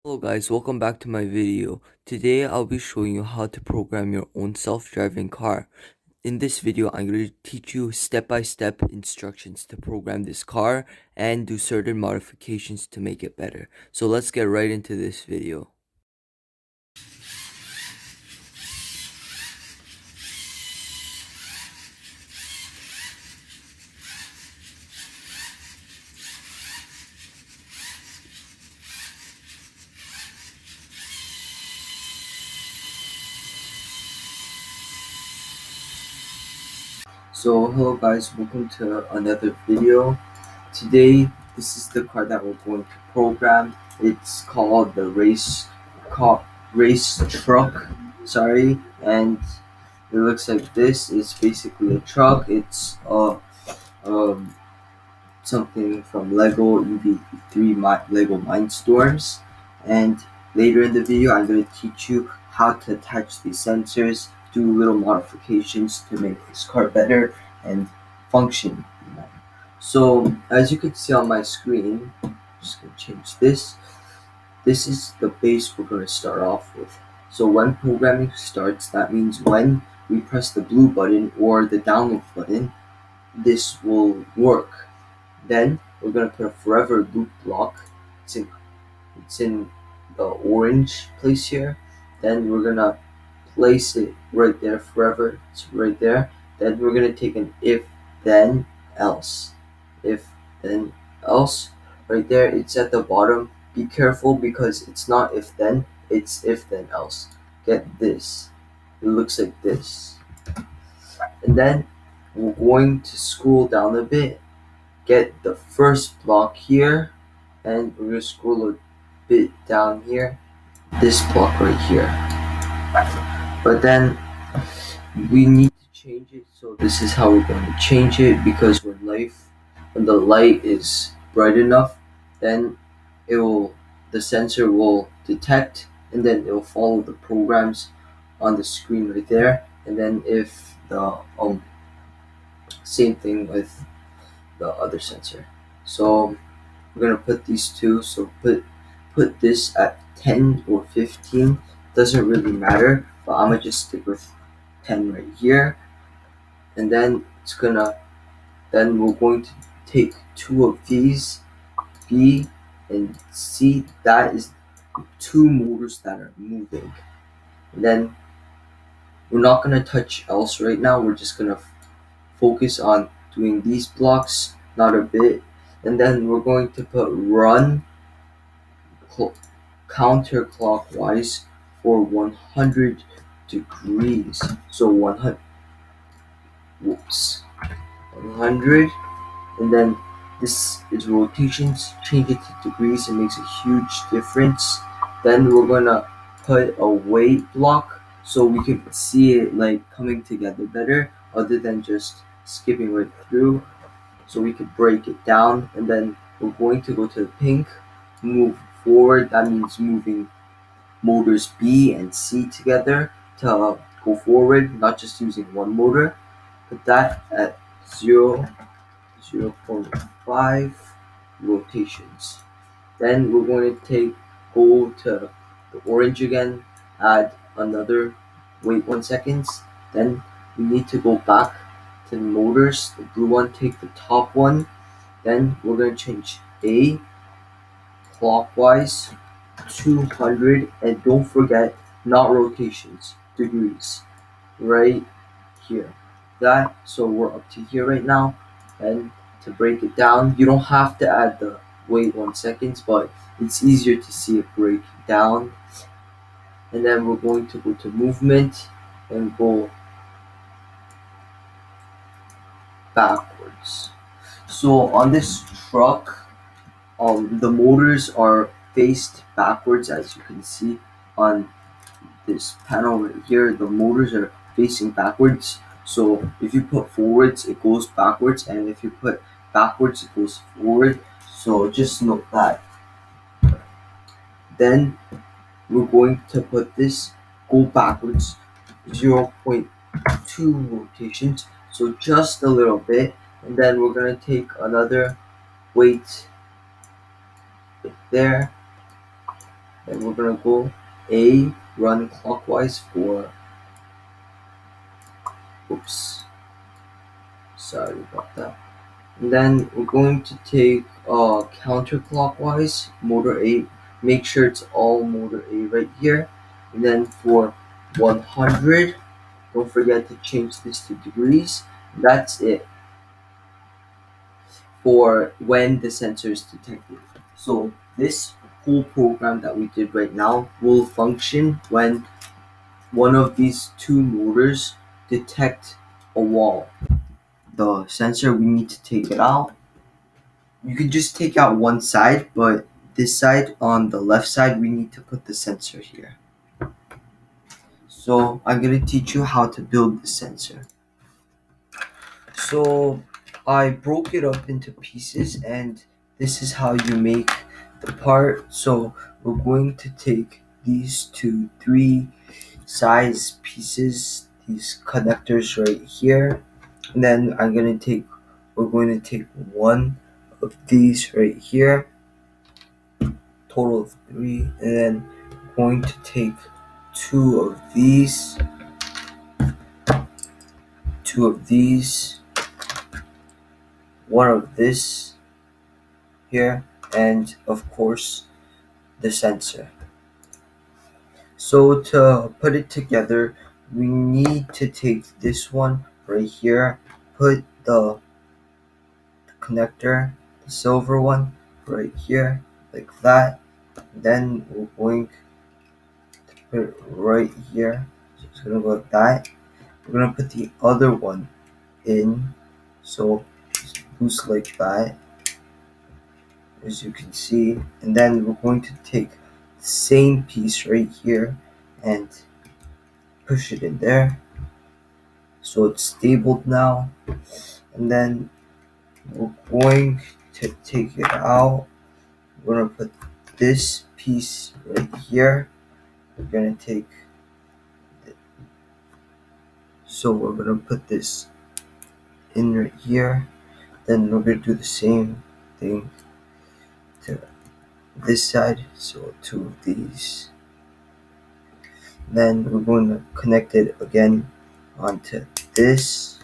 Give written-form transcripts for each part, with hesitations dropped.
Hello guys, welcome back to my video. Today I'll be showing you how to program your own self-driving car. In this video, I'm going to teach you step-by-step instructions to program this car and do certain modifications to make it better. So let's get right into this video. So hello guys, welcome to another video. Today, this is the car that we're going to program. It's called the race truck. Sorry, and it looks like this. It's basically a truck. It's um something from Lego EV3 Lego Mindstorms. And later in the video, I'm going to teach you how to attach these sensors, do little modifications to make this car better and function. So as you can see on my screen, I'm just going to change this. This is the base we're going to start off with. So when programming starts, that means when we press the blue button or the download button, this will work. Then we're gonna put a forever loop block. It's in the orange place here. Then we're gonna place it right there forever. It's right there. Then we're gonna take an if then else. If then else right there. It's at the bottom. Be careful because it's not if then, it's if then else. Get this. It looks like this. And then we're going to scroll down a bit, get the first block here, and we're going to scroll a bit down here, this block right here. But then we need to change it, so this is how we're going to change it, because when the light is bright enough, then the sensor will detect, and then it will follow the programs on the screen right there. And then if the same thing with the other sensor. So we're gonna put these two. So put this at 10 or 15. Doesn't really matter, but I'm gonna just stick with 10 right here. And then we're going to take two of these, B and C. That is two motors that are moving. And then we're not gonna touch else right now. We're just gonna focus on doing these blocks, not a bit. And then we're going to put run counterclockwise for 100 degrees. So 100, 100, and then this is rotations. Change it to degrees. It makes a huge difference. Then we're gonna put a weight block so we can see it like coming together better, other than just skipping right through. So we could break it down, and then we're going to go to the pink, move forward. That means moving motors B and C together to go forward, not just using one motor. Put that at 0.5 rotations. Then we're going to go to the orange again, add another, wait 1 seconds. Then we need to go back to the motors, the blue one, take the top one. Then we're going to change A clockwise 200, and don't forget, not rotations, degrees, right here. That, so we're up to here right now. And to break it down, you don't have to add the wait 1 seconds, but it's easier to see it break down. And then we're going to go to movement and go backwards. So on this truck, the motors are faced backwards, as you can see on this panel right here. The motors are facing backwards. So if you put forwards, it goes backwards, and if you put backwards, it goes forward. So just note that. Then we're going to put this, go backwards 0.2 rotations, so just a little bit. And then we're going to take another weight there, Then we're gonna go A, run clockwise for, oops, sorry about that. And then we're going to take counterclockwise, motor A, make sure it's all motor A right here. And then for 100, don't forget to change this to degrees. That's it for when the sensor is detected. So this whole program that we did right now will function when one of these two motors detect a wall. The sensor, we need to take it out. You can just take out one side, but this side, on the left side, we need to put the sensor here. So I'm going to teach you how to build the sensor. So I broke it up into pieces, and this is how you make the part. So we're going to take these three size pieces, these connectors right here, and then we're going to take one of these right here, total of three, and then going to take two of these, one of this here, and of course the sensor. So to put it together, we need to take this one right here, put the connector, the silver one, right here, like that. Then we're going to put it right here. So it's gonna go like that. We're gonna put the other one in, so it's loose like that, as you can see. And then we're going to take the same piece right here and push it in there, so it's stabled now. And then we're going to take it out. We're gonna put this piece right here. We're gonna take, so we're gonna put this in right here. Then we're gonna do the same thing to this side, so two of these. Then we're going to connect it again onto this.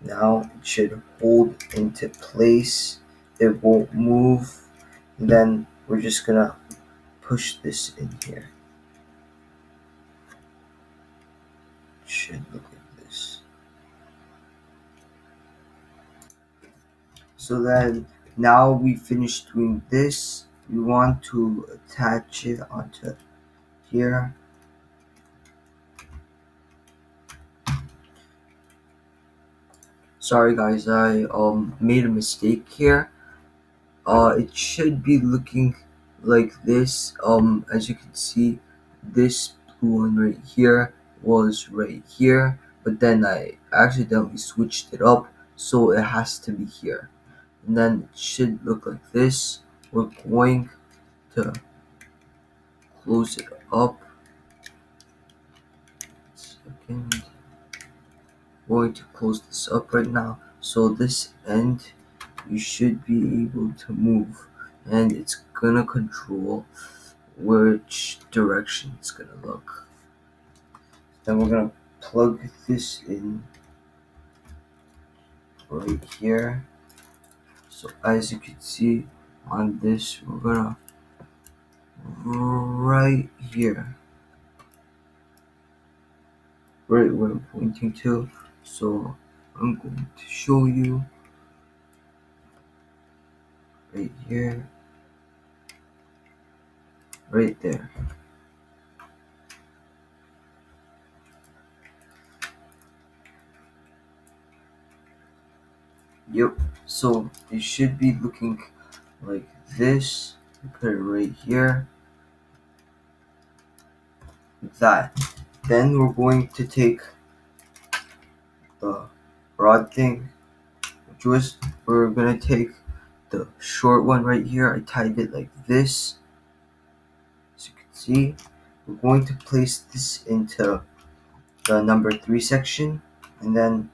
Now it should hold into place, it won't move. And then we're just gonna push this in here. It should look like this. So then, now we finished doing this, we want to attach it onto here. Sorry guys, I made a mistake here. It should be looking like this. As you can see, this blue one right here was right here, but then I accidentally switched it up, so it has to be here. And then it should look like this. We're going to close it up. Second, going to close this up right now. So this end, you should be able to move, and it's gonna control which direction it's gonna look. Then we're gonna plug this in right here. So as you can see on this, we're gonna right here, right where I'm pointing to. So I'm going to show you right here, right there. Yep. So it should be looking like this. Put it right here, like that. Then we're going to take the rod thing, which was, we're gonna take the short one right here. I tied it like this, as you can see. We're going to place this into the number 3 section, and then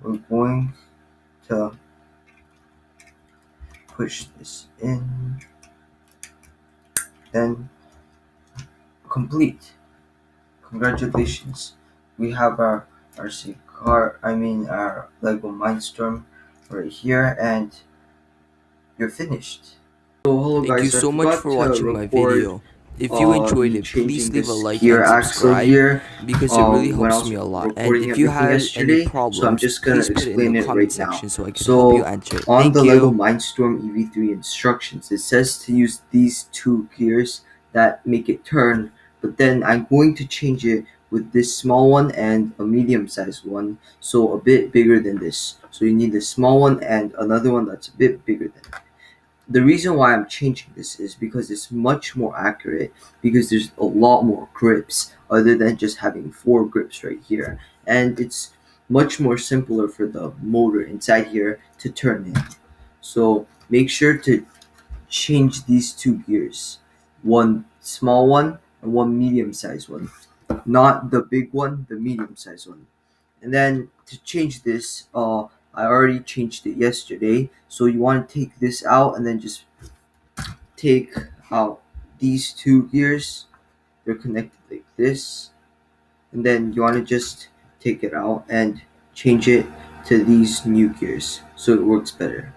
we're going to push this in then complete. Congratulations. We have our cigar, our Lego Mindstorm right here, and you're finished. So hello Thank you guys, I so much forgot for to watching my record video. If you enjoyed me it, please changing leave a this like gear and axle subscribe here because it really when I helps was me a lot. And recording if you everything had any yesterday, so I'm problems, just gonna please put it in the explain it comment right now. section so I can help you So answer it. on the Thank Lego you. Mindstorm EV3 instructions, it says to use these two gears that make it turn, but then I'm going to change it with this small one and a medium sized one, so a bit bigger than this. So you need the small one and another one that's a bit bigger than it. The reason why I'm changing this is because it's much more accurate, because there's a lot more grips other than just having four grips right here, and it's much more simpler for the motor inside here to turn in. So make sure to change these two gears, one small one and one medium sized one, not the big one, the medium sized one. And then to change this, I already changed it yesterday, so you want to take this out and then just take out these two gears. They're connected like this, and then you want to just take it out and change it to these new gears so it works better.